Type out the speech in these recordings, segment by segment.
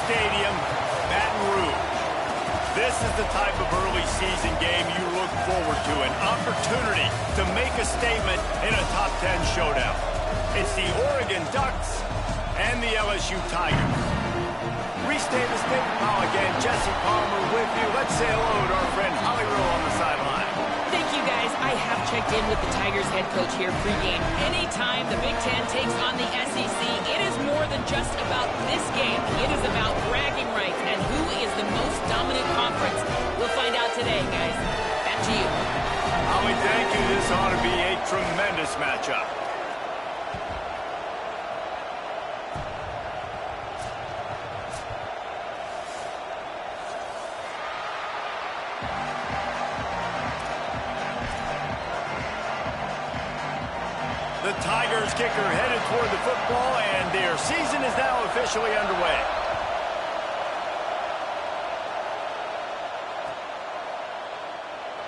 Stadium, Baton Rouge. This is the type of early season game you look forward to, an opportunity to make a statement in a top 10 showdown. It's the Oregon Ducks and the LSU Tigers. Reese Davis, David Powell again, Jesse Palmer with you. Let's say hello to our friend Holly Rowe on the sideline. Thank you, guys. I have checked in with the Tigers head coach here pregame. Anytime the Big Ten takes on the SEC, it is more than just about this game. It is about bragging rights and who is the most dominant conference. We'll find out today, guys. Back to you. Holly, thank you. This ought to be a tremendous matchup. The Tigers kicker headed toward the football, and their season is now officially underway.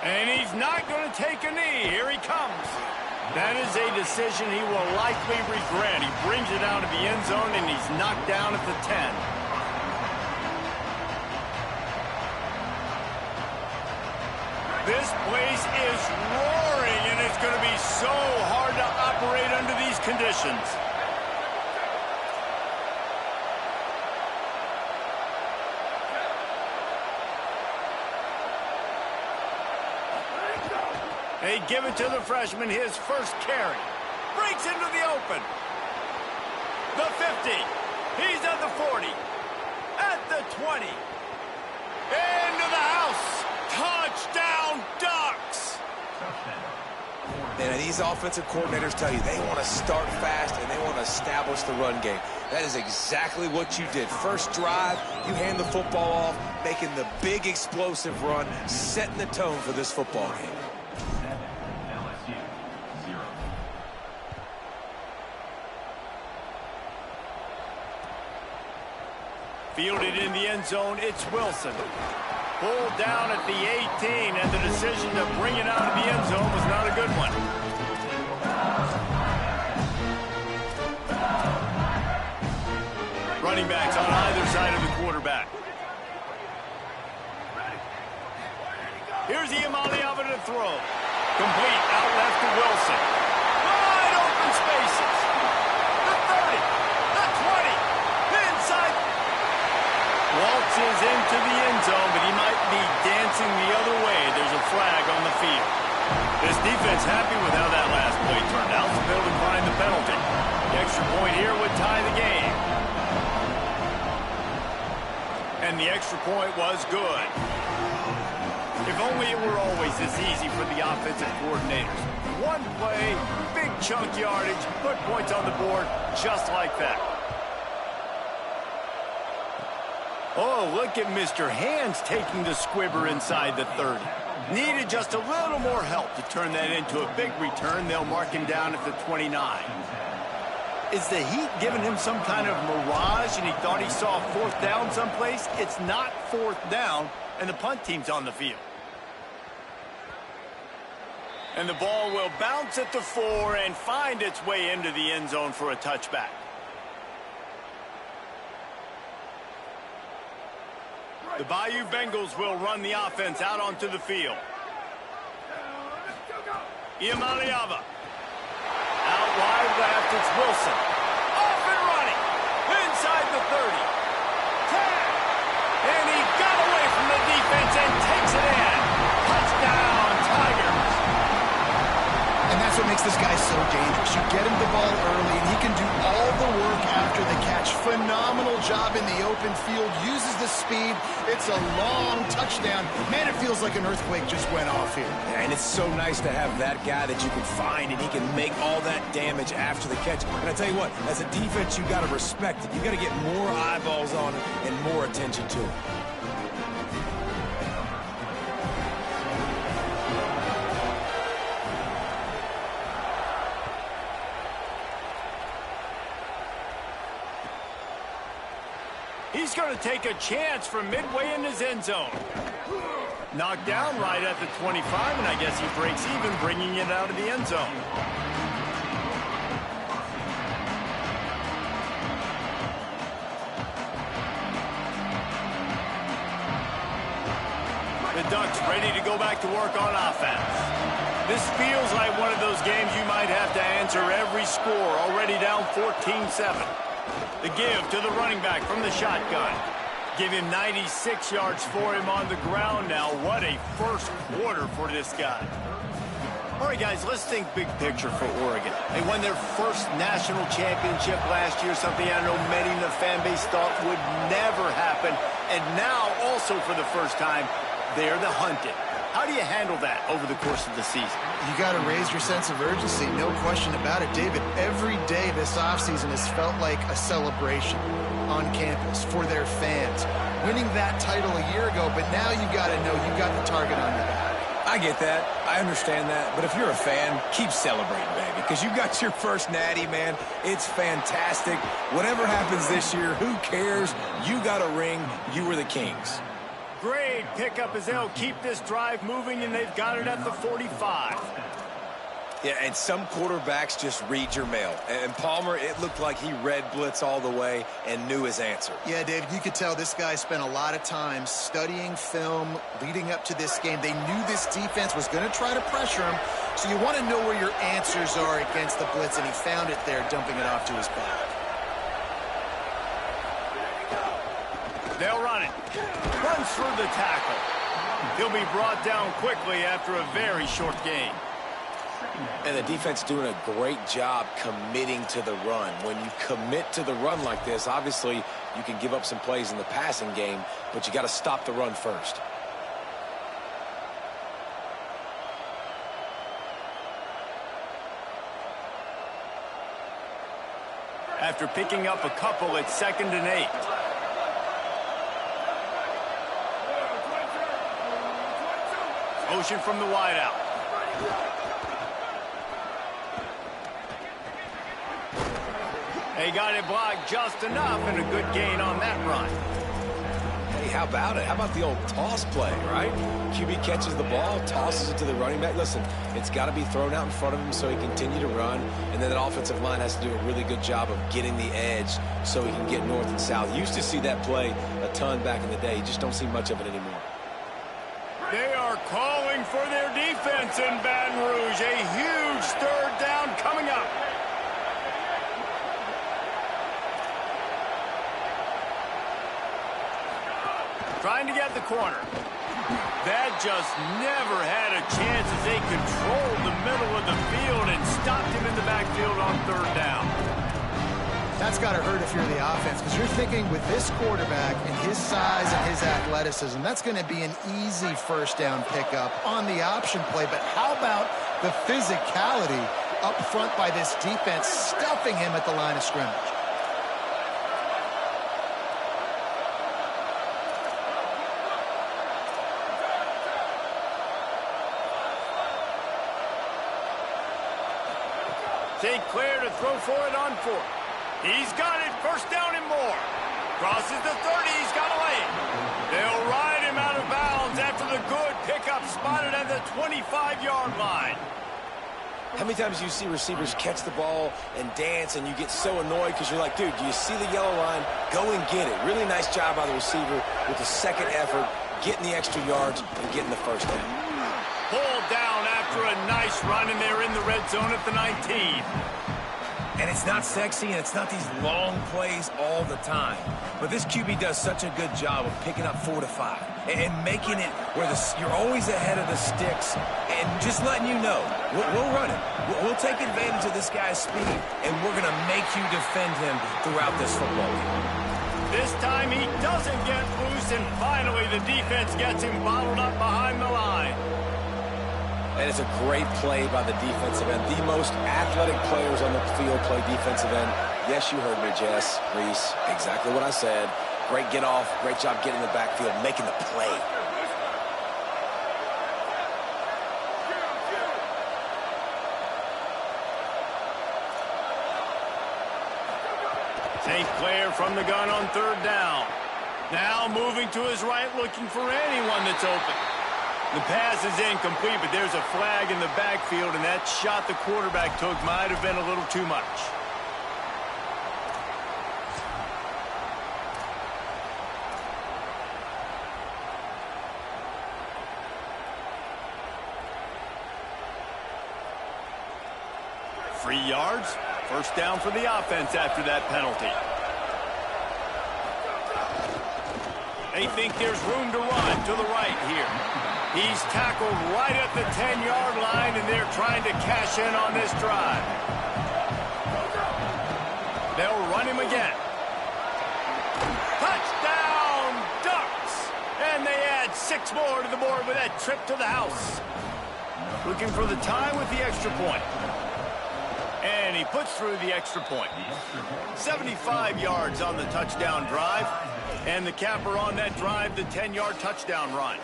And he's not going to take a knee. Here he comes. That is a decision he will likely regret. He brings it out of the end zone, and he's knocked down at the 10. This place is roaring, and it's going to be so hard to operate under these conditions. They give it to the freshman, his first carry. Breaks into the open. The 50. He's at the 40. At the 20. Into the house. Touchdown, Ducks! And these offensive coordinators tell you they want to start fast and they want to establish the run game. That is exactly what you did. First drive, you hand the football off, making the big explosive run, setting the tone for this football game. LSU, 0. Fielded in the end zone, it's Wilson. Pulled down at the 18, and the decision to bring it out of the end zone was not a good one. Running backs on either side of the quarterback. Here's Iamaleava to throw. Complete out left to Wilson. Wide open spaces. The 30, the 20, inside. Waltzes into the end zone, but he might be dancing the other way. There's a flag on the field. This defense happy with how that last play turned out, so they'll decline the penalty. The extra point here would tie the game. And the extra point was good. If only it were always this easy for the offensive coordinators. One play, big chunk yardage, put points on the board just like that. Oh, look at Mr. Hands taking the squibber inside the 30. Needed just a little more help to turn that into a big return. They'll mark him down at the 29. Is the heat giving him some kind of mirage and he thought he saw fourth down someplace? It's not fourth down, and the punt team's on the field. And the ball will bounce at the 4 and find its way into the end zone for a touchback. The Bayou Bengals will run the offense out onto the field. Iamaleava. Out wide left, it's Wilson. Off and running. Inside the 30. 10. And he got away from the defense and takes it in. Touchdown, Tigers. And that's what makes this guy so dangerous. You get him the ball early, and he can do all the work after the catch. Phenomenal job in the open field. Uses the speed. It's a long touchdown. Man, it feels like an earthquake just went off here. And it's so nice to have that guy that you can find, and he can make all that damage after the catch. And I tell you what, as a defense, you got to respect it. You got to get more eyeballs on it and more attention to it. He's going to take a chance from midway in his end zone. Knocked down right at the 25, and I guess he breaks even, bringing it out of the end zone. Ducks ready to go back to work on offense. This feels like one of those games you might have to answer every score, already down 14-7. The give to the running back from the shotgun. Give him 96 yards for him on the ground now. What a first quarter for this guy. All right, guys, let's think big picture for Oregon. They won their first national championship last year, something I know many in the fan base thought would never happen. And now, also for the first time, they're the hunted. How do you handle that over the course of the season? You got to raise your sense of urgency, no question about it. David, every day this offseason has felt like a celebration on campus for their fans. Winning that title a year ago, but now you got to know you got the target on your back. I get that. I understand that. But if you're a fan, keep celebrating, baby, because you got your first Natty, man. It's fantastic. Whatever happens this year, who cares? You got a ring. You were the Kings. Great pickup as they'll keep this drive moving, and they've got it at the 45. Yeah, and some quarterbacks just read your mail. And Palmer, it looked like he read blitz all the way and knew his answer. Yeah, David, you could tell this guy spent a lot of time studying film leading up to this game. They knew this defense was going to try to pressure him, so you want to know where your answers are against the blitz, and he found it there, dumping it off to his back. They'll run it. Runs through the tackle. He'll be brought down quickly after a very short gain. And the defense doing a great job committing to the run. When you commit to the run like this, obviously you can give up some plays in the passing game, but you got to stop the run first. After picking up a couple, it's 2nd and 8. Motion from the wideout. They got it blocked just enough, and a good gain on that run. Hey, how about it? How about the old toss play, right? QB catches the ball, tosses it to the running back. Listen, it's got to be thrown out in front of him so he can continue to run, and then that offensive line has to do a really good job of getting the edge so he can get north and south. Used to see that play a ton back in the day. You just don't see much of it anymore. They are calling for their defense in Baton Rouge. A huge 3rd down coming up. Trying to get the corner. That just never had a chance as they controlled the middle of the field and stopped him in the backfield on 3rd down. That's got to hurt if you're the offense, because you're thinking with this quarterback and his size and his athleticism, that's going to be an easy 1st down pickup on the option play. But how about the physicality up front by this defense, stuffing him at the line of scrimmage? St. Clair to throw for it on 4th. He's got it, 1st down and more. Crosses the 30, he's got a lane. They'll ride him out of bounds after the good pickup spotted at the 25-yard line. How many times do you see receivers catch the ball and dance and you get so annoyed because you're like, dude, do you see the yellow line? Go and get it. Really nice job by the receiver with the 2nd effort, getting the extra yards and getting the 1st down. Pulled down after a nice run, and they're in the red zone at the 19. And it's not sexy, and it's not these long plays all the time. But this QB does such a good job of picking up 4 to 5 and making it where you're always ahead of the sticks and just letting you know, we'll run it. We'll take advantage of this guy's speed, and we're going to make you defend him throughout this football game. This time he doesn't get loose, and finally the defense gets him bottled up behind the line. And it's a great play by the defensive end. The most athletic players on the field play defensive end. Yes, you heard me, Jess, Reese. Exactly what I said. Great get off. Great job getting in the backfield, making the play. St. Clair from the gun on 3rd down. Now moving to his right, looking for anyone that's open. The pass is incomplete, but there's a flag in the backfield, and that shot the quarterback took might have been a little too much. 3 yards. First down for the offense after that penalty. They think there's room to run to the right here. He's tackled right at the 10-yard line, and they're trying to cash in on this drive. They'll run him again. Touchdown, Ducks! And they add 6 more to the board with that trip to the house. Looking for the time with the extra point. And he puts through the extra point. 75 yards on the touchdown drive. And the capper on that drive, the 10-yard touchdown run.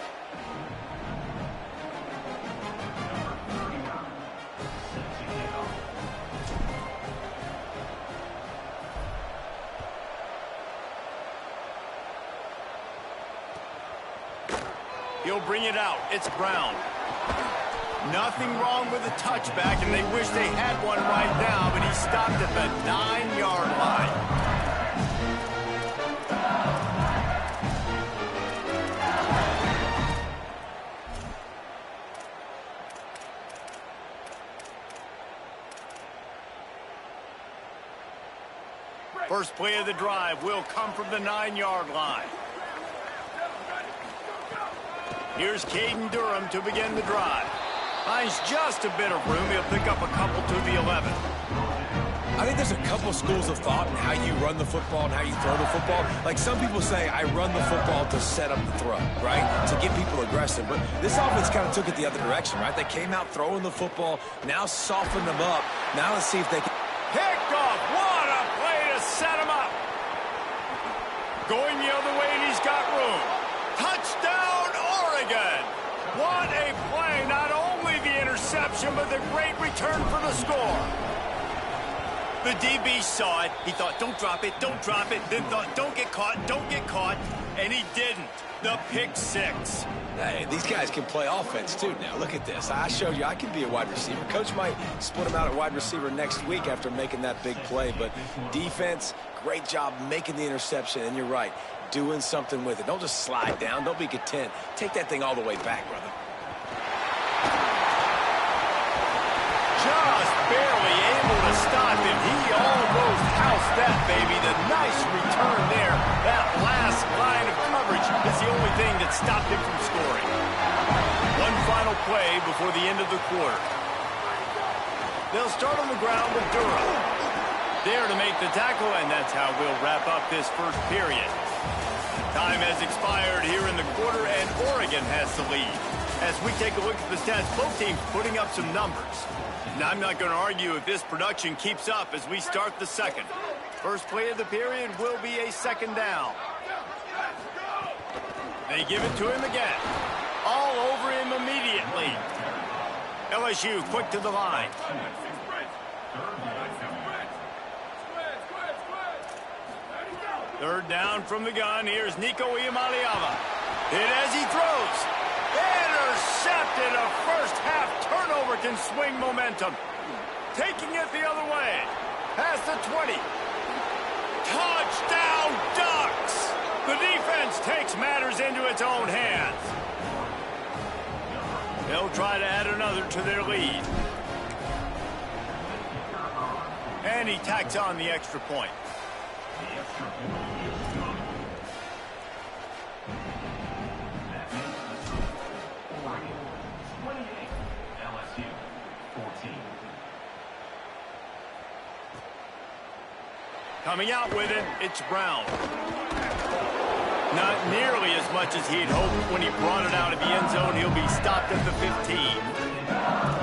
He'll bring it out. It's Brown. Nothing wrong with the touchback, and they wish they had one right now, but he stopped at the 9-yard line. First play of the drive will come from the 9-yard line. Here's Caden Durham to begin the drive. Finds just a bit of room. He'll pick up a couple to the 11. I think there's a couple schools of thought in how you run the football and how you throw the football. Like some people say, I run the football to set up the throw, right? To get people aggressive. But this offense kind of took it the other direction, right? They came out throwing the football, now softened them up. Now let's see if they can... Picked off. What a play to set him up. Going the other way, and he's got room. Touchdown, Oregon. What a play. Not only the interception, but the great return for the score. The DB saw it. He thought, don't drop it, don't drop it. Then thought, don't get caught, don't get caught. And he didn't. The pick six. Hey, these guys can play offense, too, now. Look at this. I showed you I can be a wide receiver. Coach might split him out at wide receiver next week after making that big play. But defense, great job making the interception. And you're right, doing something with it. Don't just slide down. Don't be content. Take that thing all the way back, brother. Just barely able to stop him. He almost housed that, baby. The nice return there. That last line of coverage is the only thing that stopped him from scoring. One final play before the end of the quarter. They'll start on the ground with Durham. There to make the tackle, and that's how we'll wrap up this first period. Time has expired here in the quarter, and Oregon has the lead. As we take a look at the stats, both teams putting up some numbers. Now, I'm not going to argue if this production keeps up as we start the second. First play of the period will be a second down. They give it to him again. All over him immediately. LSU quick to the line. Third down from the gun. Here's Nico Iamaleava. Hit as he throws. Intercepted. A first-half turnover can swing momentum. Taking it the other way. Past the 20. Touchdown, Ducks! The defense takes matters into its own hands. They'll try to add another to their lead. And he tacks on the extra point. Coming out with it, it's Brown. Not nearly as much as he'd hoped when he brought it out of the end zone. He'll be stopped at the 15.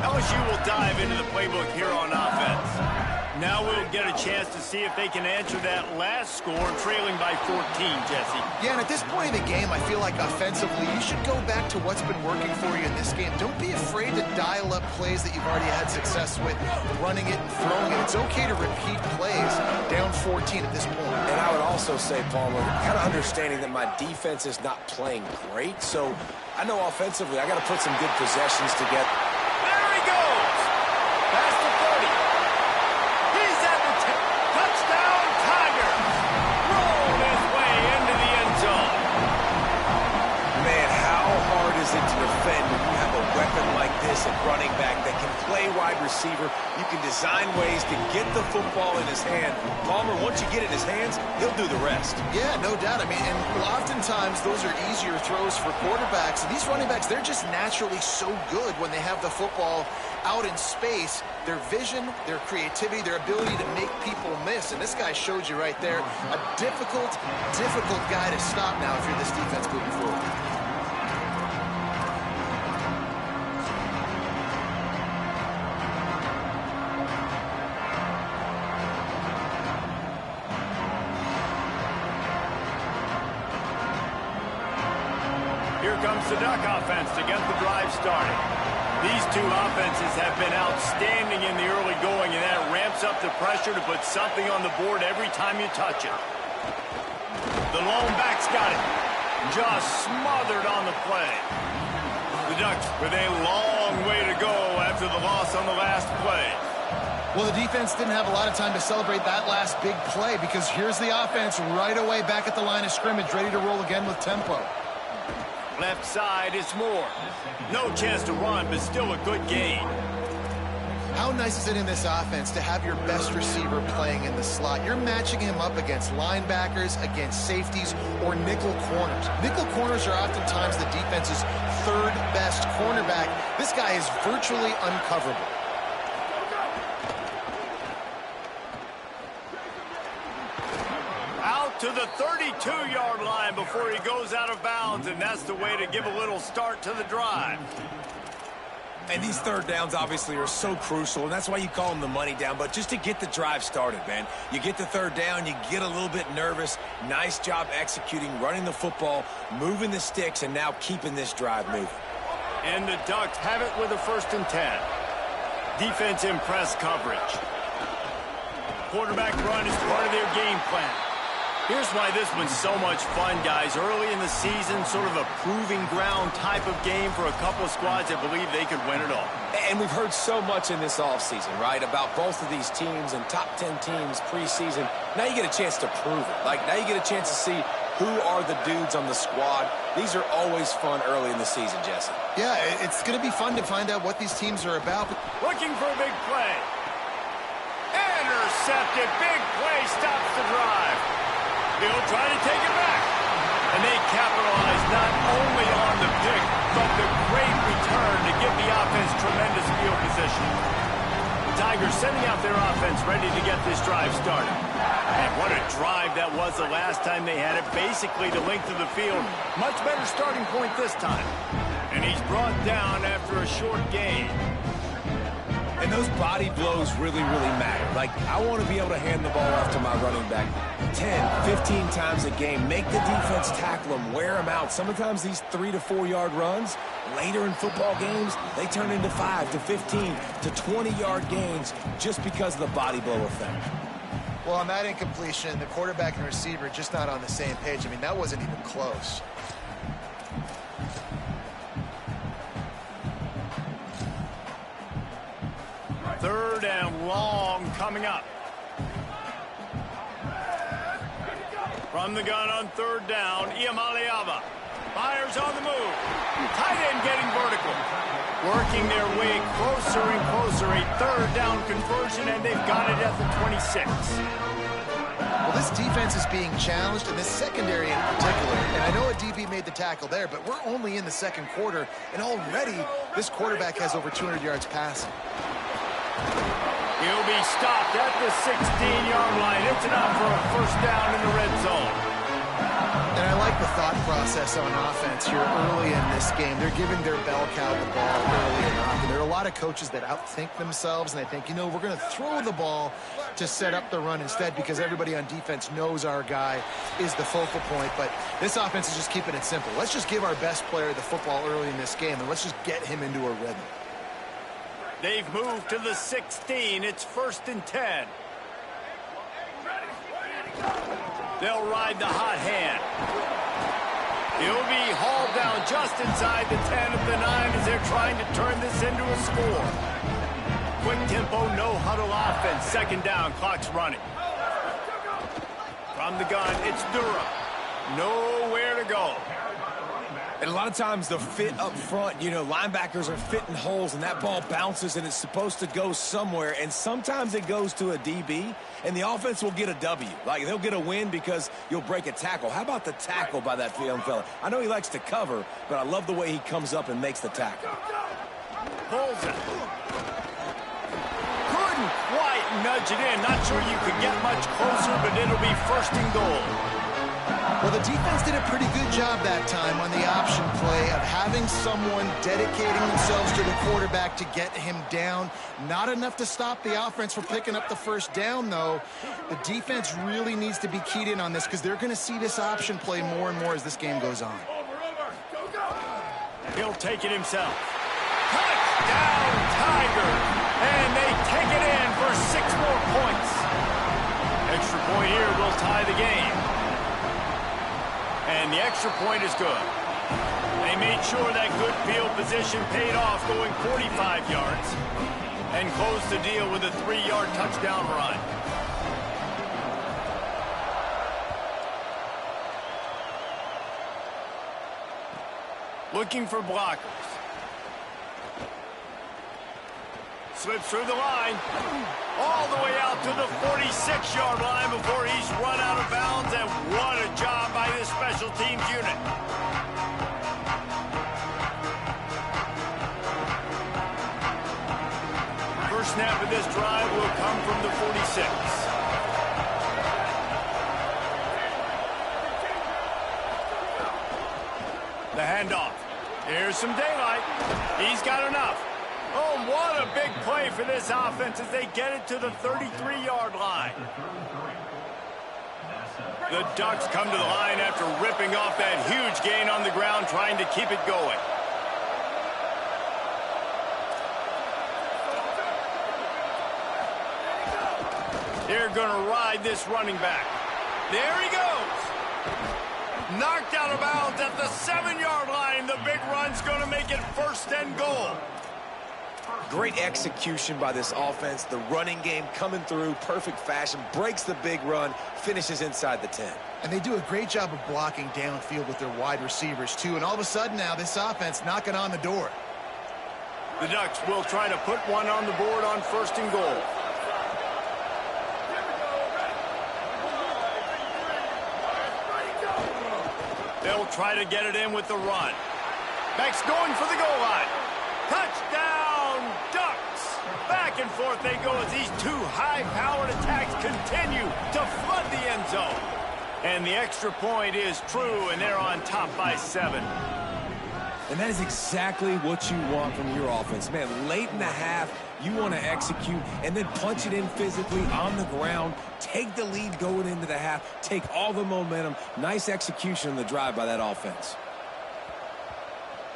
LSU will dive into the playbook here on offense. Now we'll get a chance to see if they can answer that last score, trailing by 14, Jesse. Yeah, and at this point in the game, I feel like offensively, you should go back to what's been working for you in this game. Don't be afraid to dial up plays that you've already had success with, running it and throwing it. It's okay to repeat plays down 14 at this point. And I would also say, Palmer, kind of understanding that my defense is not playing great, so I know offensively I got to put some good possessions together. There he goes! Past the 30. He's at the 10. Touchdown, Tigers! Rolled his way into the end zone. Man, how hard is it to defend when you have a weapon like this at running back that can play wide wide receiver. You can design ways to get the football in his hand. Palmer, once you get it in his hands, he'll do the rest. Yeah, no doubt. I mean, and oftentimes those are easier throws for quarterbacks. And these running backs, they're just naturally so good when they have the football out in space. Their vision, their creativity, their ability to make people miss. And this guy showed you right there, a difficult guy to stop now if you're this defense moving forward. Here comes the Duck offense to get the drive started. These two offenses have been outstanding in the early going, and that ramps up the pressure to put something on the board every time you touch it. The lone back's got it. Just smothered on the play. The Ducks with a long way to go after the loss on the last play. Well, the defense didn't have a lot of time to celebrate that last big play because here's the offense right away back at the line of scrimmage, ready to roll again with tempo. Left side, it's Moore. No chance to run, but still a good gain. How nice is it in this offense to have your best receiver playing in the slot? You're matching him up against linebackers, against safeties, or nickel corners. Nickel corners are oftentimes the defense's third best cornerback. This guy is virtually uncoverable. To the 32-yard line before he goes out of bounds, and that's the way to give a little start to the drive. And these third downs obviously are so crucial, and that's why you call them the money down. But just to get the drive started, man, you get the third down, you get a little bit nervous. Nice job executing, running the football, moving the sticks, and now keeping this drive moving. And the Ducks have it with a 1st and 10. Defense in press coverage. Quarterback run is part of their game plan. Here's why this one's so much fun, guys. Early in the season, sort of a proving ground type of game for a couple of squads that believe they could win it all. And we've heard so much in this offseason, right, about both of these teams and top 10 teams preseason. Now you get a chance to prove it. Like, now you get a chance to see who are the dudes on the squad. These are always fun early in the season, Jesse. Yeah, it's going to be fun to find out what these teams are about. Looking for a big play. Intercepted. Big play stops the drive. He'll try to take it back. And they capitalize not only on the pick, but the great return to give the offense tremendous field position. The Tigers sending out their offense ready to get this drive started. And what a drive that was the last time they had it. Basically the length of the field. Much better starting point this time. And he's brought down after a short gain. And those body blows really matter. Like, I want to be able to hand the ball off to my running back 10, 15 times a game. Make the defense tackle them, wear them out. Sometimes these 3 to 4 yard runs, later in football games, they turn into 5 to 15 to 20-yard gains just because of the body blow effect. Well, on that incompletion, the quarterback and receiver just not on the same page. I mean, that wasn't even close. Third and long coming up. From the gun on third down, Iamaleava fires on the move. Tight end getting vertical. Working their way closer and closer. A third down conversion, and they've got it at the 26. Well, this defense is being challenged, and this secondary in particular. And I know a DB made the tackle there, but we're only in the second quarter, and already this quarterback has over 200 yards passing. He'll be stopped at the 16-yard line. It's enough for a first down in the red zone. And I like the thought process on offense here early in this game. They're giving their bell cow the ball early enough. And there are a lot of coaches that outthink themselves, and they think, you know, we're going to throw the ball to set up the run instead because everybody on defense knows our guy is the focal point. But this offense is just keeping it simple. Let's just give our best player the football early in this game, and let's just get him into a rhythm. They've moved to the 16. It's 1st and 10. They'll ride the hot hand. He'll be hauled down just inside the 10 of the 9 as they're trying to turn this into a score. Quick tempo, no huddle offense. Second down, clock's running. From the gun, it's Durham. Nowhere to go. And a lot of times the fit up front, you know, linebackers are fitting holes and that ball bounces and it's supposed to go somewhere. And sometimes it goes to a DB and the offense will get a W. Like they'll get a win because you'll break a tackle. How about the tackle by that young fella? I know he likes to cover, but I love the way he comes up and makes the tackle. Pulls it. Couldn't quite nudge it in. Not sure you could get much closer, but it'll be 1st and goal. Well, the defense did a pretty good job that time on the option play of having someone dedicating themselves to the quarterback to get him down. Not enough to stop the offense from picking up the 1st down, though. The defense really needs to be keyed in on this because they're going to see this option play more and more as this game goes on. He'll take it himself. Touchdown, Tigers! And they take it in for 6 more points. Extra point here will tie the game. And the extra point is good. They made sure that good field position paid off, going 45 yards, and closed the deal with a 3-yard touchdown run. Looking for blockers. Slips through the line. All the way out to the 46-yard line before he's run out of bounds. And what a job by this special teams unit. First snap of this drive will come from the 46. The handoff. Here's some daylight. He's got enough. Oh, what a big play for this offense as they get it to the 33-yard line. The Ducks come to the line after ripping off that huge gain on the ground, trying to keep it going. They're going to ride this running back. There he goes. Knocked out of bounds at the 7-yard line. The big run's going to make it 1st and goal. Great execution by this offense. The running game coming through, perfect fashion, breaks the big run, finishes inside the 10. And they do a great job of blocking downfield with their wide receivers, too. And all of a sudden now, this offense knocking on the door. The Ducks will try to put one on the board on 1st and goal. They'll try to get it in with the run. Beck's going for the goal line. Touchdown, Ducks! Back and forth they go as these 2 high-powered attacks continue to flood the end zone. And the extra point is true, and they're on top by 7. And that is exactly what you want from your offense. Man, late in the half, you want to execute and then punch it in physically on the ground, take the lead going into the half, take all the momentum. Nice execution on the drive by that offense.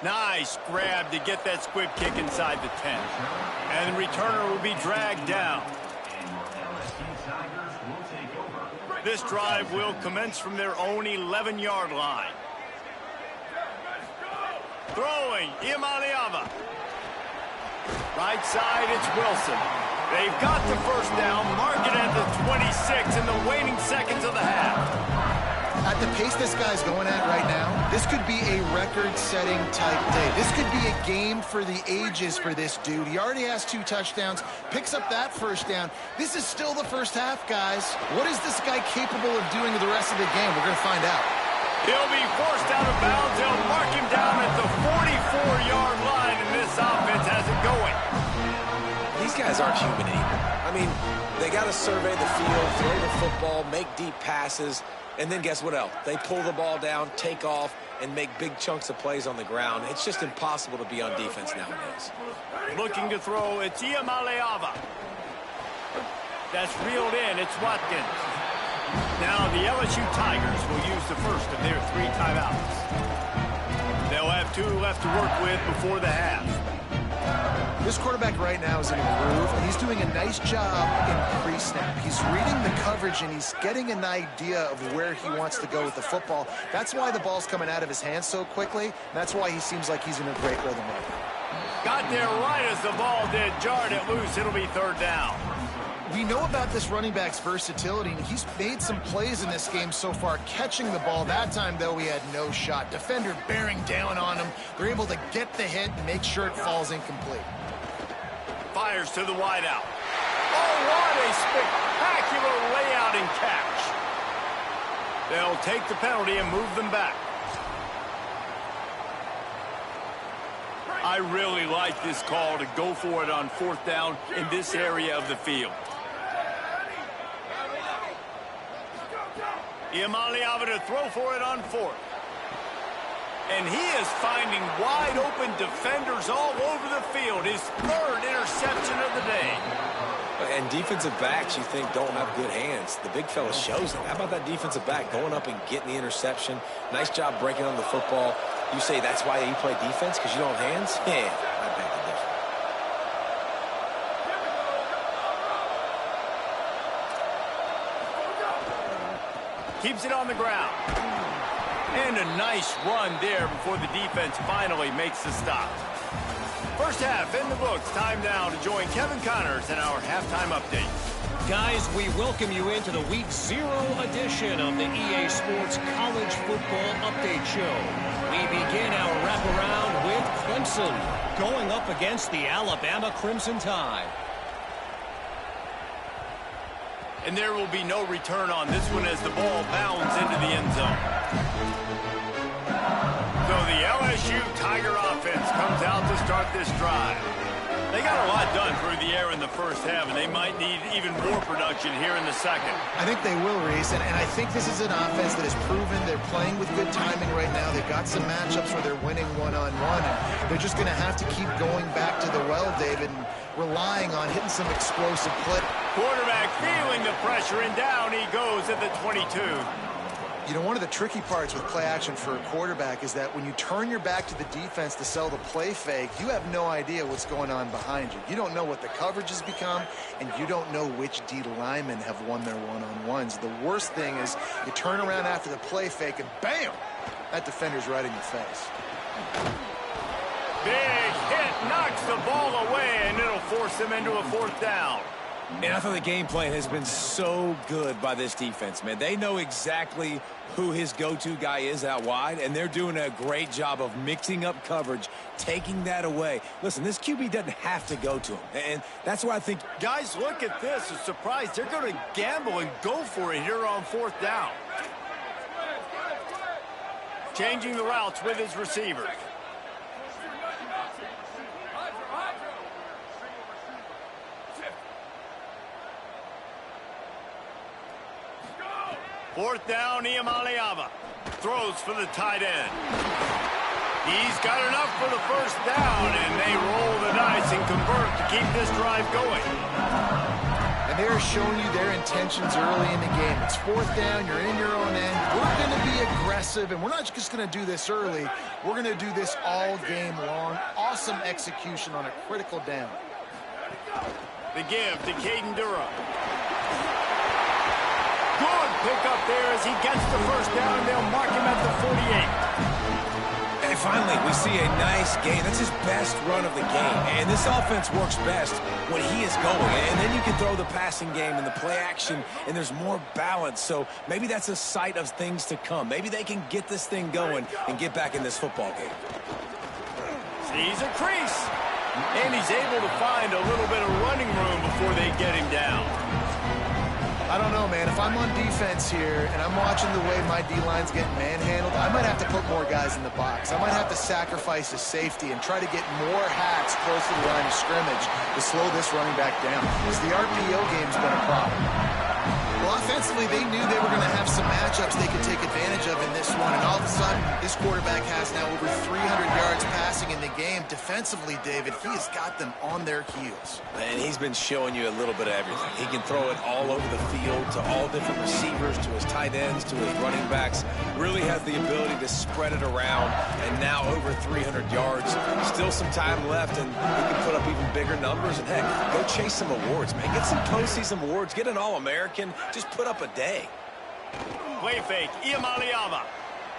Nice grab to get that squib kick inside the 10. And the returner will be dragged down. This drive will commence from their own 11-yard line. Throwing, Imaliava. Right side, it's Wilson. They've got the 1st down, mark it at the 26 in the waning seconds of the half. At the pace this guy's going at right now, this could be a record-setting type day. This could be a game for the ages for this dude. He already has 2 touchdowns, picks up that 1st down. This is still the 1st half, guys. What is this guy capable of doing with the rest of the game? We're going to find out. He'll be forced out of bounds. They'll mark him down at the 44-yard line, and this offense has it going. These guys aren't human anymore. I mean, they got to survey the field, throw the football, make deep passes, and then guess what else? They pull the ball down, take off, and make big chunks of plays on the ground. It's just impossible to be on defense nowadays. Looking to throw, it's Iamaleava. That's reeled in, it's Watkins. Now the LSU Tigers will use the first of their 3 timeouts. They'll have 2 left to work with before the half. This quarterback right now is in a groove, and he's doing a nice job in pre-snap. He's reading the coverage, and he's getting an idea of where he wants to go with the football. That's why the ball's coming out of his hands so quickly, and that's why he seems like he's in a great rhythm right now. Got there right as the ball did, jarred it loose. It'll be 3rd down. We know about this running back's versatility, and he's made some plays in this game so far, catching the ball. That time, though, he had no shot. Defender bearing down on him. They're able to get the hit and make sure it falls incomplete. Fires to the wideout. Oh, what a spectacular layout and catch. They'll take the penalty and move them back. I really like this call to go for it on 4th down in this area of the field. Iamaleava to throw for it on 4th. And he is finding wide-open defenders all over the field. His 3rd interception of the day. And defensive backs, you think, don't have good hands. The big fella shows it. How about that defensive back going up and getting the interception? Nice job breaking on the football. You say that's why you play defense, because you don't have hands? Yeah, I beg Keeps the difference. it on the ground. And a nice run there before the defense finally makes the stop. First half in the books. Time now to join Kevin Connors in our halftime update. Guys, we welcome you into the Week 0 edition of the EA Sports College Football Update Show. We begin our wraparound with Clemson going up against the Alabama Crimson Tide. And there will be no return on this one as the ball bounds into the end zone. So the LSU Tiger offense comes out to start this drive. They got a lot done through the air in the first half, and they might need even more production here in the second. I think they will, Reese, and I think this is an offense that has proven they're playing with good timing right now. They've got some matchups where they're winning one-on-one, and they're just going to have to keep going back to the well, David, and relying on hitting some explosive play. Quarterback feeling the pressure, and down he goes at the 22. You know, one of the tricky parts with play action for a quarterback is that when you turn your back to the defense to sell the play fake, you have no idea what's going on behind you. You don't know what the coverage has become, and you don't know which D linemen have won their one-on-ones. The worst thing is you turn around after the play fake, and bam, that defender's right in your face. Big hit, knocks the ball away, and it'll force them into a 4th down. And I thought the game plan has been so good by this defense, man. They know exactly who his go-to guy is out wide, and they're doing a great job of mixing up coverage, taking that away. Listen, this QB doesn't have to go to him, and that's why I think... Guys, look at this. A surprise. They're going to gamble and go for it here on 4th down. Changing the routes with his receivers. Fourth down, Iamaleava throws for the tight end. He's got enough for the first down, and they roll the dice and convert to keep this drive going. And they're showing you their intentions early in the game. It's 4th down, you're in your own end. We're going to be aggressive, and we're not just going to do this early. We're going to do this all game long. Awesome execution on a critical down. The give to Caden Durham. Good pick up there as he gets the first down, and they'll mark him at the 48. And finally, we see a nice game. That's his best run of the game. And this offense works best when he is going. And then you can throw the passing game and the play action, and there's more balance. So maybe that's a sight of things to come. Maybe they can get this thing going and get back in this football game. Sees a crease. And he's able to find a little bit of running room before they get him down. I don't know, man. If I'm on defense here and I'm watching the way my D-line's getting manhandled, I might have to put more guys in the box. I might have to sacrifice his safety and try to get more hacks close to the line of scrimmage to slow this running back down. Because the RPO game's been a problem. Well, offensively, they knew they were going to have some matchups they could take advantage of in this one. And all of a sudden, this quarterback has now over 300 yards passing in the game. Defensively, David, he has got them on their heels. And he's been showing you a little bit of everything. He can throw it all over the field to all different receivers, to his tight ends, to his running backs. Really has the ability to spread it around. And now over 300 yards. Still some time left, and he can put up even bigger numbers. And heck, go chase some awards, man. Get some postseason awards. Get an All-American. Just put up a day. Play fake. Iamaleava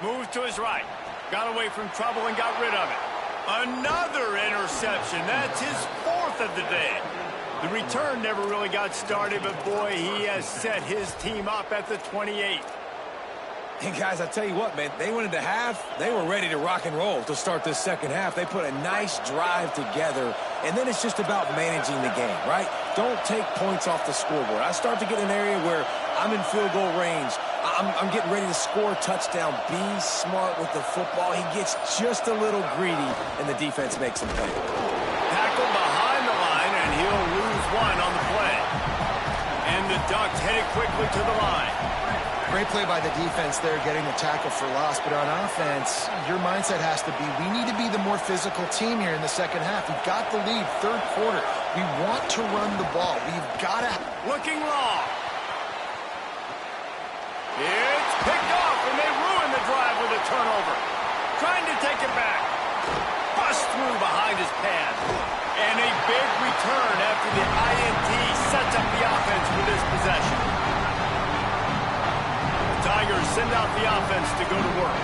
moves to his right. Got away from trouble and got rid of it. Another interception. That's his 4th of the day. The return never really got started, but boy, he has set his team up at the 28. And guys, I tell you what, man, they went into half, they were ready to rock and roll to start this second half. They put a nice drive together, and then it's just about managing the game, right? Don't take points off the scoreboard. I start to get an area where I'm in field goal range. I'm getting ready to score a touchdown. Be smart with the football. He gets just a little greedy, and the defense makes him pay. Tackle behind the line, and he'll lose one on the play. And the Ducks headed quickly to the line. Great play by the defense there, getting the tackle for loss. But on offense, your mindset has to be, we need to be the more physical team here in the second half. We've got the lead, third quarter. We want to run the ball. We've got to... Looking long. It's picked off, and they ruin the drive with a turnover. Trying to take it back. Bust through behind his pad. And a big return after the INT sets up the offense with this possession. Tigers send out the offense to go to work.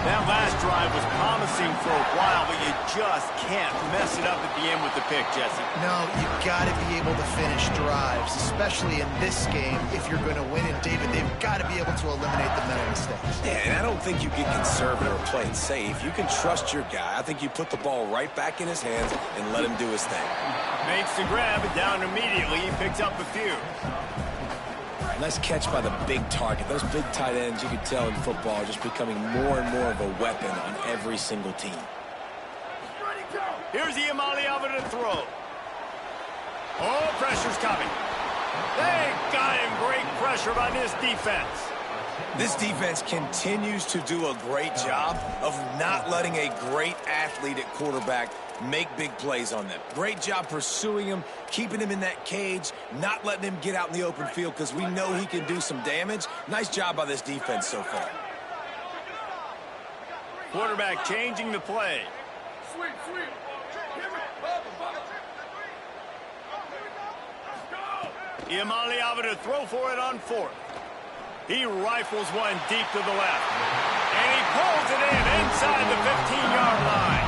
That last drive was promising for a while, but you just can't mess it up at the end with the pick, Jesse. No, you've got to be able to finish drives, especially in this game. If you're going to win it, David, they've got to be able to eliminate the mental mistakes. Yeah, and I don't think you get conservative or play it safe. You can trust your guy. I think you put the ball right back in his hands and let him do his thing. Makes the grab, and down immediately. He picks up a few. Nice catch by the big target. Those big tight ends, you can tell in football, are just becoming more and more of a weapon on every single team. Here's Iamaleava to throw. Oh, pressure's coming. They got him. Great pressure by this defense. This defense continues to do a great job of not letting a great athlete at quarterback make big plays on them. Great job pursuing him, keeping him in that cage, not letting him get out in the open field because we know he can do some damage. Nice job by this defense so far. Quarterback changing the play. Iamaleava to throw for it on fourth. He rifles one deep to the left. And he pulls it in inside the 15-yard line.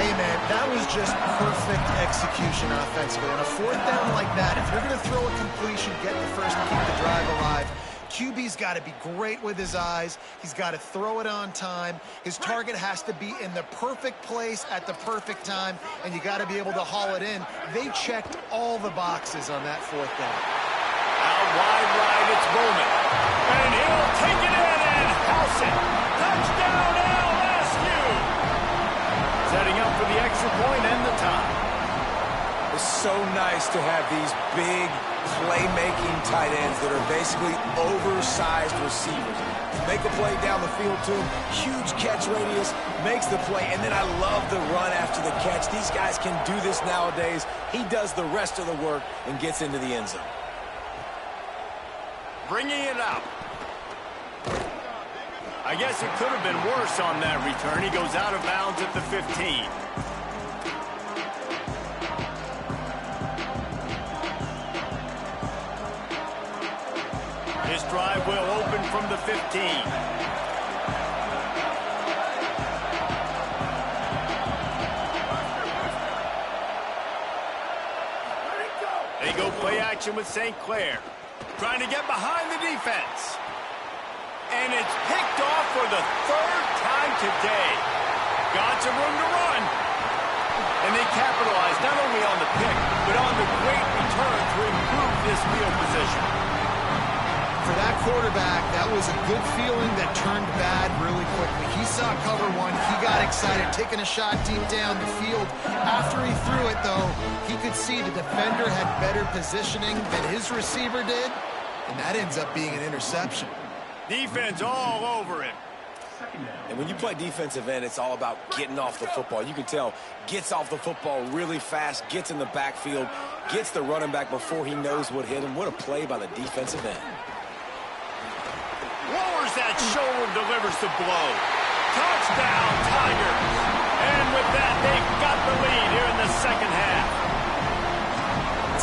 Hey, man, that was just perfect execution offensively. On a fourth down like that, if you're going to throw a completion, get the first and keep the drive alive, QB's got to be great with his eyes. He's got to throw it on time. His target has to be in the perfect place at the perfect time, and you got to be able to haul it in. They checked all the boxes on that fourth down. Out wide right, it's Bowman. And he'll take it in and house it. Touchdown, LSU. Setting up for the extra point and the tie. It's so nice to have these big playmaking tight ends that are basically oversized receivers. Make a play down the field to him, huge catch radius, makes the play, and then I love the run after the catch. These guys can do this nowadays. He does the rest of the work and gets into the end zone. Bringing it out. I guess it could have been worse on that return. He goes out of bounds at the 15. This drive will open from the 15. They go play action with St. Clair. Trying to get behind the defense. And it's picked off for the third time today. Got some room to run. And they capitalize not only on the pick, but on the great return to improve this field position. For that quarterback, that was a good feeling that turned bad really quickly. He saw cover one. He got excited, taking a shot deep down the field. After he threw it, though, he could see the defender had better positioning than his receiver did, and that ends up being an interception. Defense all over him. And when you play defensive end, it's all about getting off the football. You can tell, gets off the football really fast, gets in the backfield, gets the running back before he knows what hit him. What a play by the defensive end. Lowers that shoulder, delivers the blow. Touchdown, Tigers. And with that, they've got the lead here in the second half.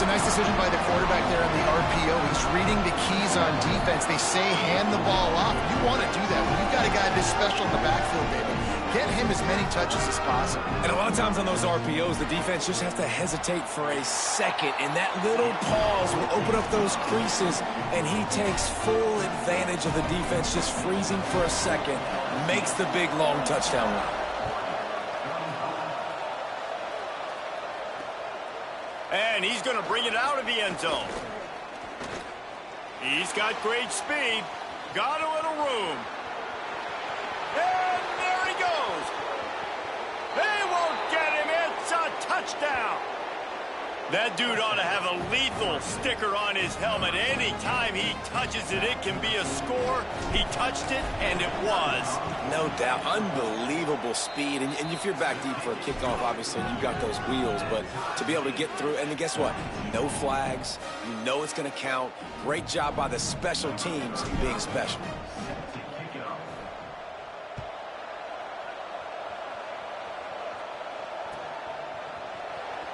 It's a nice decision by the quarterback there on the RPO. He's reading the keys on defense. They say hand the ball off. You want to do that. When you've got a guy this special in the backfield, David, get him as many touches as possible. And a lot of times on those RPOs, the defense just has to hesitate for a second, and that little pause will open up those creases, and he takes full advantage of the defense just freezing for a second, makes the big, long touchdown run. And he's going to bring it out of the end zone. He's got great speed. Got a little room. And there he goes. They won't get him. It's a touchdown. That dude ought to have a lethal sticker on his helmet. Anytime he touches it, it can be a score. He touched it, and it was. No doubt. Unbelievable speed. And if you're back deep for a kickoff, obviously, you've got those wheels. But to be able to get through, and then guess what? No flags. You know it's going to count. Great job by the special teams being special.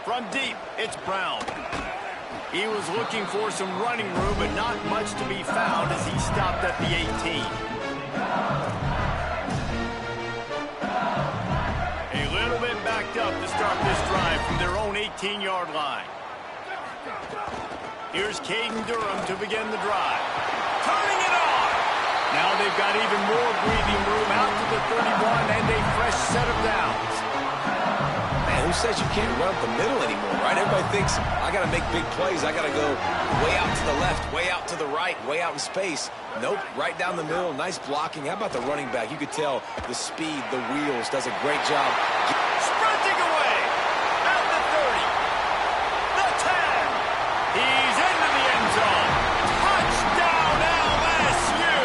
From deep, it's Brown. He was looking for some running room, but not much to be found as he stopped at the 18. A little bit backed up to start this drive from their own 18-yard line. Here's Caden Durham to begin the drive. Turning it on! Now they've got even more breathing room out to the 31 and a fresh set of downs. Who says you can't run up the middle anymore, right? Everybody thinks, I got to make big plays. I got to go way out to the left, way out to the right, way out in space. Nope, right down the middle. Nice blocking. How about the running back? You could tell the speed, the wheels, does a great job. Sprinting away at the 30, the 10. He's into the end zone. Touchdown, LSU.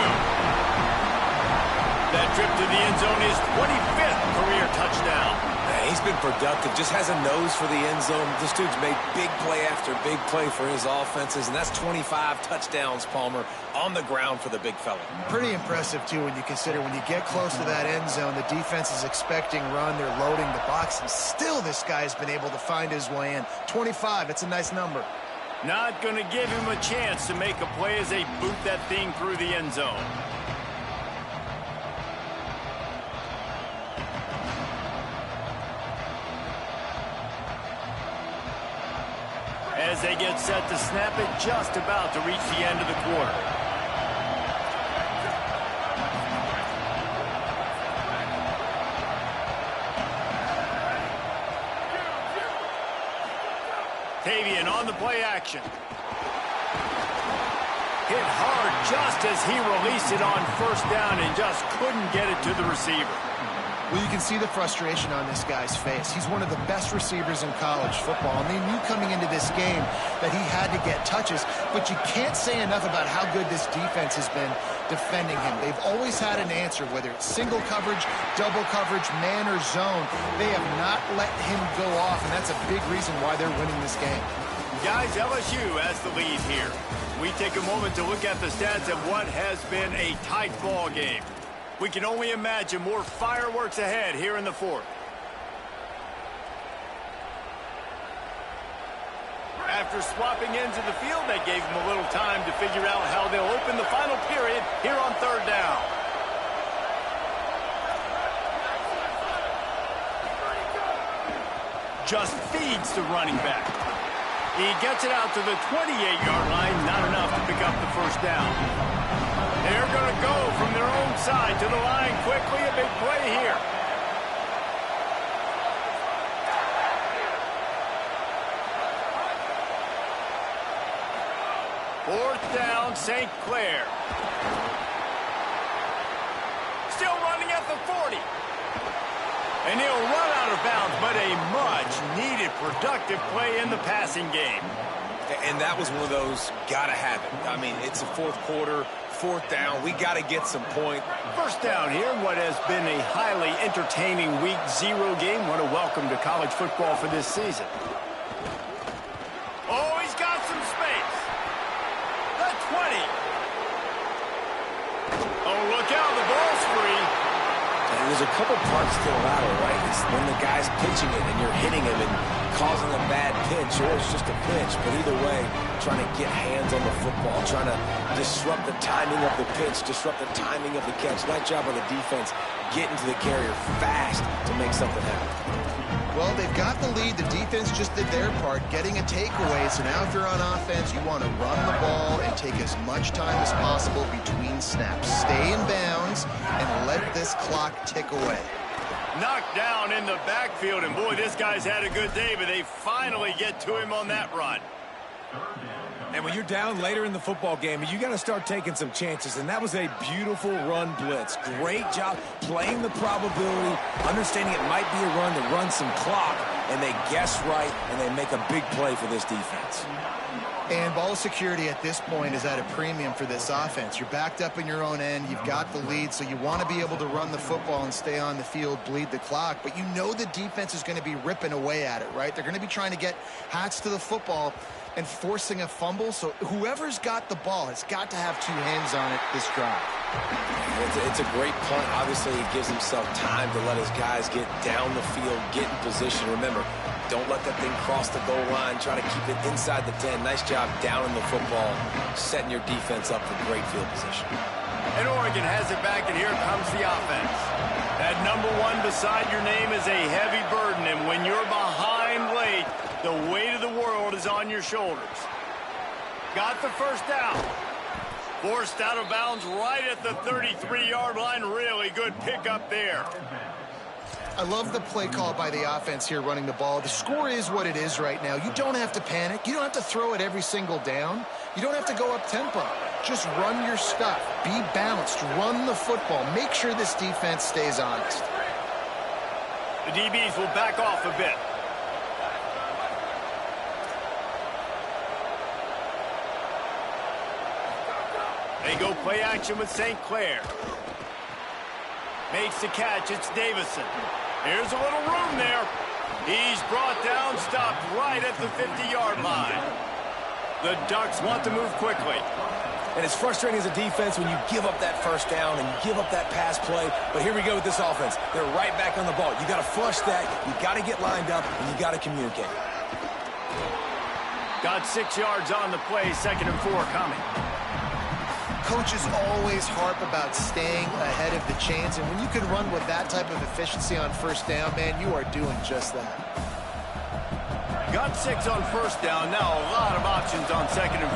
That trip to the end zone is 25th career touchdown. He's been productive, just has a nose for the end zone. This dude's made big play after big play for his offenses, and that's 25 touchdowns, Palmer, on the ground for the big fella. Pretty impressive, too, when you consider when you get close to that end zone, the defense is expecting run, they're loading the box, and still this guy's been able to find his way in. 25, it's a nice number. Not going to give him a chance to make a play as they boot that thing through the end zone. As they get set to snap it, just about to reach the end of the quarter. Tavian on the play action. Hit hard just as he released it on first down and just couldn't get it to the receiver. Well, you can see the frustration on this guy's face. He's one of the best receivers in college football, and they knew coming into this game that he had to get touches, but you can't say enough about how good this defense has been defending him. They've always had an answer, whether it's single coverage, double coverage, man or zone. They have not let him go off, and that's a big reason why they're winning this game. Guys, LSU has the lead here. We take a moment to look at the stats of what has been a tight ball game. We can only imagine more fireworks ahead here in the fourth. After swapping ends of the field, that gave them a little time to figure out how they'll open the final period here on third down. Just feeds the running back. He gets it out to the 28-yard line, not enough to pick up the first down. They're going to go from their own side to the line quickly. A big play here. Fourth down, St. Clair. Still running at the 40. And he'll run out of bounds, but a much-needed productive play in the passing game. And that was one of those gotta have it. I mean, it's a fourth quarter, fourth down. We got to get some point. First down here, what has been a highly entertaining Week 0 game. What a welcome to college football for this season. Oh, he's got some space. The 20. Oh, look out, the ball's free. And there's a couple parts to the lateral, right? It's when the guy's pitching it and you're hitting him and causing a bad pitch, or it's just a pitch. But either way, trying to get hands on the football, trying to disrupt the timing of the pitch, disrupt the timing of the catch. Nice job by the defense getting to the carrier fast to make something happen. Well, they've got the lead. The defense just did their part, getting a takeaway. So now if you're on offense, you want to run the ball and take as much time as possible between snaps. Stay in bounds and let this clock tick away. Knocked down in the backfield, and boy, this guy's had a good day, but they finally get to him on that run. And when you're down later in the football game, you got to start taking some chances, and that was a beautiful run blitz. Great job playing the probability, understanding it might be a run to run some clock, and they guess right, and they make a big play for this defense. And ball security at this point is at a premium for this offense. You're backed up in your own end. You've got the lead, so you want to be able to run the football and stay on the field, bleed the clock. But you know the defense is going to be ripping away at it, right? They're going to be trying to get hats to the football and forcing a fumble. So whoever's got the ball has got to have two hands on it this drive. It's a great punt. Obviously, he gives himself time to let his guys get down the field, get in position. Remember, don't let that thing cross the goal line. Try to keep it inside the 10. Nice job down in the football, setting your defense up for great field position. And Oregon has it back, and here comes the offense. That number 1 beside your name is a heavy burden, and when you're behind late, the weight of the world is on your shoulders. Got the first down. Forced out of bounds right at the 33-yard line. Really good pickup there. I love the play call by the offense here running the ball. The score is what it is right now. You don't have to panic. You don't have to throw it every single down. You don't have to go up tempo. Just run your stuff. Be balanced. Run the football. Make sure this defense stays honest. The DBs will back off a bit. They go play action with St. Clair. Makes the catch. It's Davison. Here's a little room there. He's brought down, stopped right at the 50-yard line. The Ducks want to move quickly. And it's frustrating as a defense when you give up that first down and you give up that pass play. But here we go with this offense. They're right back on the ball. You got to flush that. You got to get lined up, and you got to communicate. Got 6 yards on the play. 2nd and 4 coming. Coaches always harp about staying ahead of the chains, and when you can run with that type of efficiency on first down, man, you are doing just that. Got 6 on first down. Now a lot of options on 2nd and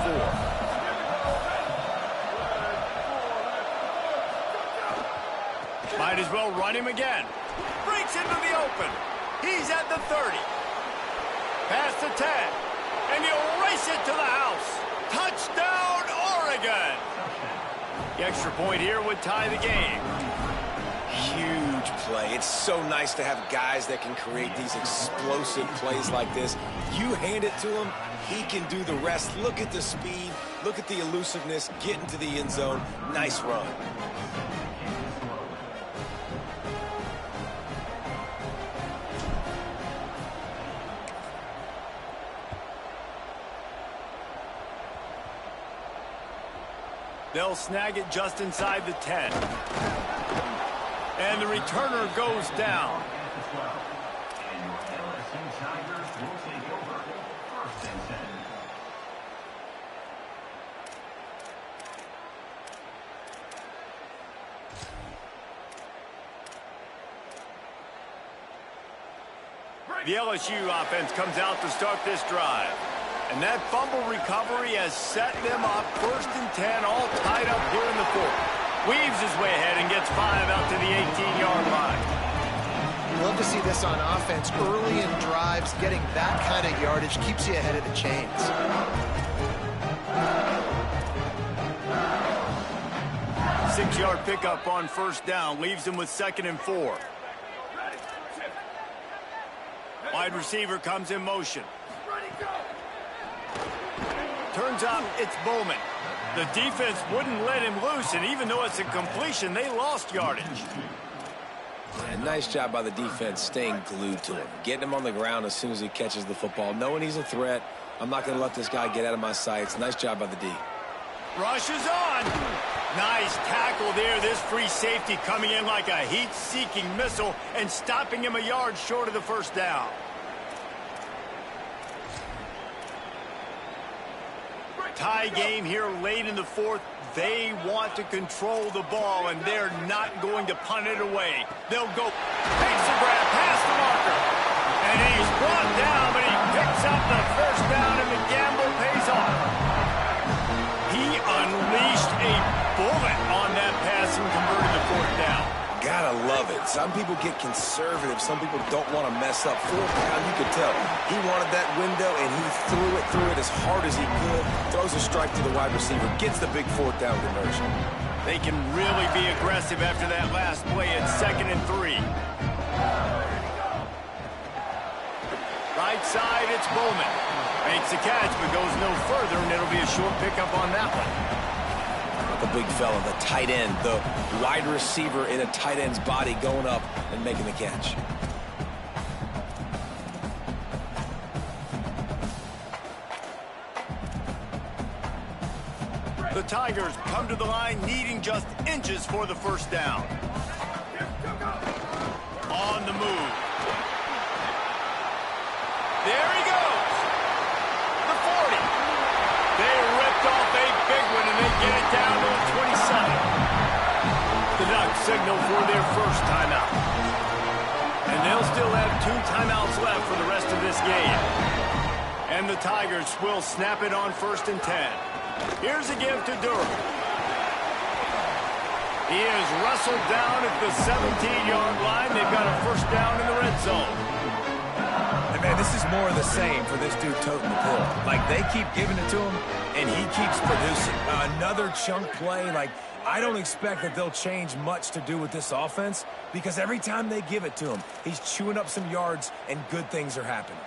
4. Might as well run him again. Breaks into the open. He's at the 30. Past the 10. And he'll race it to the house. Touchdown, Oregon. The extra point here would tie the game. Huge play. It's so nice to have guys that can create these explosive plays like this. You hand it to him, he can do the rest. Look at the speed. Look at the elusiveness. Get into the end zone. Nice run. They'll snag it just inside the 10. And the returner goes down. And your LSU Tigers will take over 1st and 10. The LSU offense comes out to start this drive. And that fumble recovery has set them up 1st and 10, all tied up here in the 4th. Weaves his way ahead and gets 5 out to the 18-yard line. You love to see this on offense. Early in drives, getting that kind of yardage keeps you ahead of the chains. 6-yard pickup on first down. Leaves him with 2nd and 4. Wide receiver comes in motion. Turns out it's Bowman. The defense wouldn't let him loose, and even though it's a completion, they lost yardage. Yeah, nice job by the defense staying glued to him. Getting him on the ground as soon as he catches the football. Knowing he's a threat, I'm not going to let this guy get out of my sights. Nice job by the D. Rush is on. Nice tackle there. This free safety coming in like a heat-seeking missile and stopping him a yard short of the first down. Tie game here late in the fourth. They want to control the ball, and they're not going to punt it away. They'll go, takes the grab, past the marker. And he's brought down, but he picks up the first down, and the gamble pays off. He unleashed a bullet on that pass and converted the fourth down. Gotta love it. Some people get conservative. Some people don't want to mess up. Fourth down, you could tell. He wanted that window, and he threw it as hard as he could. Throws a strike to the wide receiver. Gets the big fourth down conversion. They can really be aggressive after that last play at 2nd and 3. Right side, it's Bowman. Makes the catch, but goes no further, and it'll be a short pickup on that one. The big fella, the tight end, the wide receiver in a tight end's body going up and making the catch. The Tigers come to the line needing just inches for the first down. On the move. There he goes. The 40. They ripped off a big one, and they get it down to the 27. The Ducks signal for their first timeout. And they'll still have 2 timeouts left for the rest of this game. And the Tigers will snap it on 1st and 10. Here's a give to Durham. He is wrestled down at the 17-yard line. They've got a first down in the red zone. And man, this is more of the same for this dude toting the pill. Like, they keep giving it to him, and he keeps producing. Another chunk play. Like, I don't expect that they'll change much to do with this offense, because every time they give it to him, he's chewing up some yards, and good things are happening.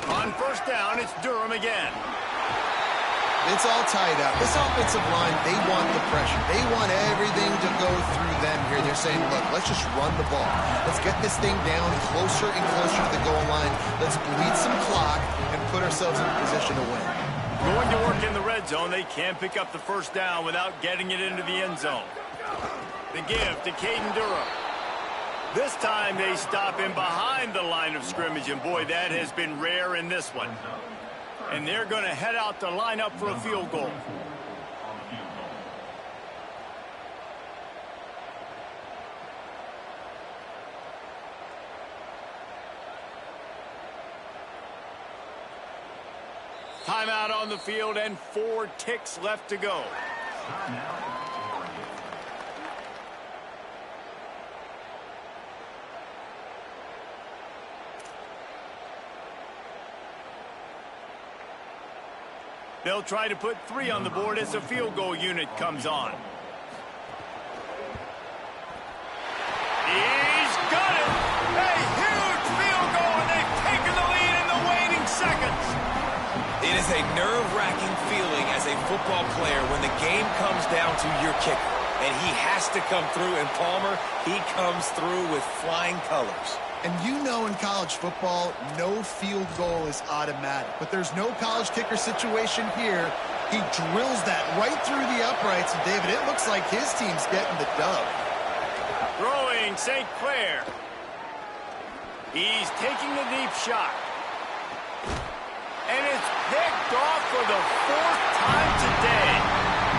On first down, it's Durham again. It's all tied up. This offensive line, they want the pressure. They want everything to go through them here. They're saying, look, let's just run the ball. Let's get this thing down closer and closer to the goal line. Let's bleed some clock and put ourselves in a position to win. Going to work in the red zone. They can't pick up the first down without getting it into the end zone. The give to Caden Durham. This time they stop him behind the line of scrimmage, and boy, that has been rare in this one. And they're going to head out to line up for a field goal. Timeout on the field and 4 ticks left to go. They'll try to put 3 on the board as the field goal unit comes on. He's got it! A huge field goal, and they've taken the lead in the waning seconds. It is a nerve-wracking feeling as a football player when the game comes down to your kicker. And he has to come through, and Palmer, he comes through with flying colors. And you know in college football, no field goal is automatic. But there's no college kicker situation here. He drills that right through the uprights. And, David, it looks like his team's getting the dub. Throwing St. Clair. He's taking a deep shot. And it's picked off for the 4th time today.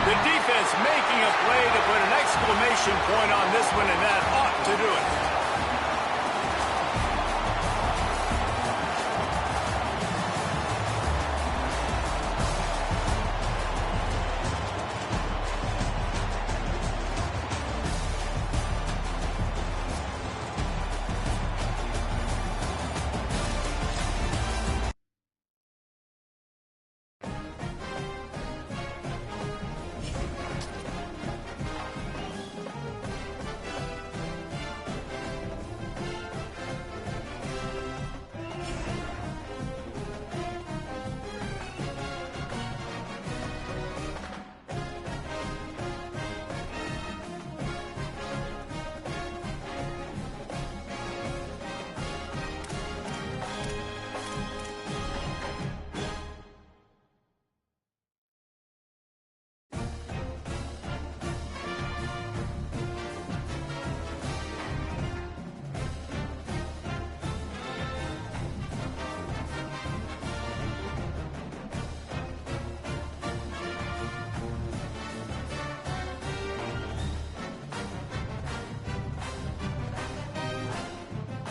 The defense making a play to put an exclamation point on this one, and that ought to do it.